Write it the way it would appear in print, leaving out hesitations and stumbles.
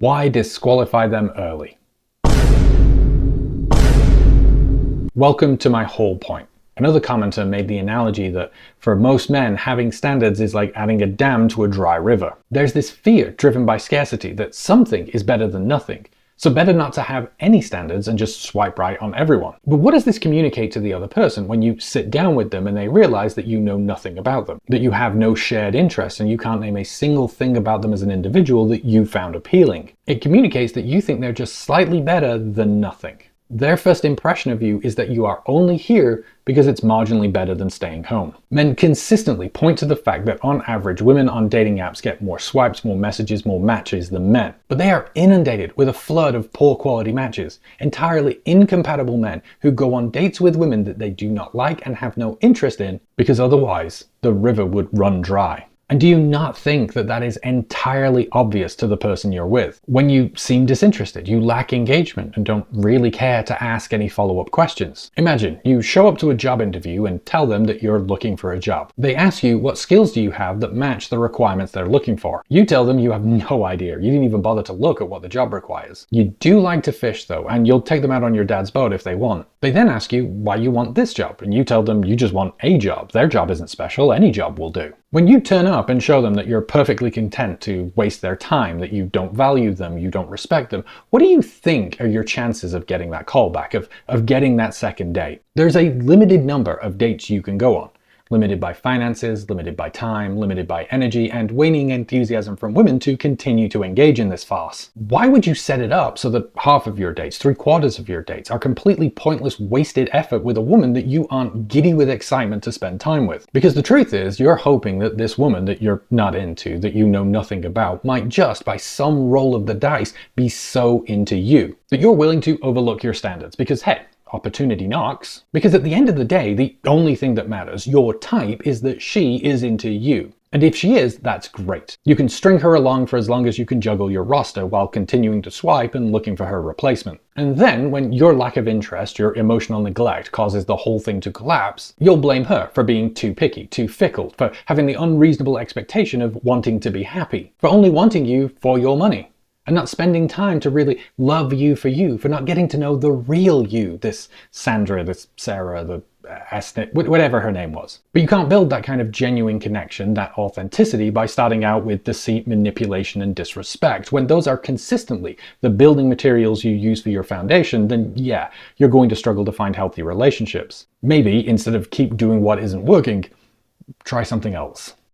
Why disqualify them early? Welcome to my whole point. Another commenter made the analogy that for most men, having standards is like adding a dam to a dry river. There's this fear driven by scarcity that something is better than nothing. So better not to have any standards and just swipe right on everyone. But what does this communicate to the other person when you sit down with them and they realize that you know nothing about them, that you have no shared interest and you can't name a single thing about them as an individual that you found appealing? It communicates that you think they're just slightly better than nothing. Their first impression of you is that you are only here because it's marginally better than staying home. Men consistently point to the fact that on average, women on dating apps get more swipes, more messages, more matches than men. But they are inundated with a flood of poor quality matches, entirely incompatible men who go on dates with women that they do not like and have no interest in because otherwise the river would run dry. And do you not think that that is entirely obvious to the person you're with? When you seem disinterested, you lack engagement and don't really care to ask any follow-up questions. Imagine you show up to a job interview and tell them that you're looking for a job. They ask you what skills do you have that match the requirements they're looking for. You tell them you have no idea. You didn't even bother to look at what the job requires. You do like to fish though, and you'll take them out on your dad's boat if they want. They then ask you why you want this job, and you tell them you just want a job. Their job isn't special, any job will do. When you turn up and show them that you're perfectly content to waste their time, that you don't value them, you don't respect them, what do you think are your chances of getting that call back, of getting that second date? There's a limited number of dates you can go on. Limited by finances, limited by time, limited by energy, and waning enthusiasm from women to continue to engage in this farce. Why would you set it up so that half of your dates, 3/4 of your dates, are completely pointless, wasted effort with a woman that you aren't giddy with excitement to spend time with? Because the truth is, you're hoping that this woman that you're not into, that you know nothing about, might just, by some roll of the dice, be so into you that you're willing to overlook your standards because, hey, opportunity knocks. Because at the end of the day, the only thing that matters, your type, is that she is into you. And if she is, that's great. You can string her along for as long as you can juggle your roster while continuing to swipe and looking for her replacement. And then, when your lack of interest, your emotional neglect causes the whole thing to collapse, you'll blame her for being too picky, too fickle, for having the unreasonable expectation of wanting to be happy, for only wanting you for your money. And not spending time to really love you, for not getting to know the real you, this Sandra, this Sarah, the Esther, whatever her name was. But you can't build that kind of genuine connection, that authenticity, by starting out with deceit, manipulation, and disrespect. When those are consistently the building materials you use for your foundation, then yeah, you're going to struggle to find healthy relationships. Maybe instead of keep doing what isn't working, try something else.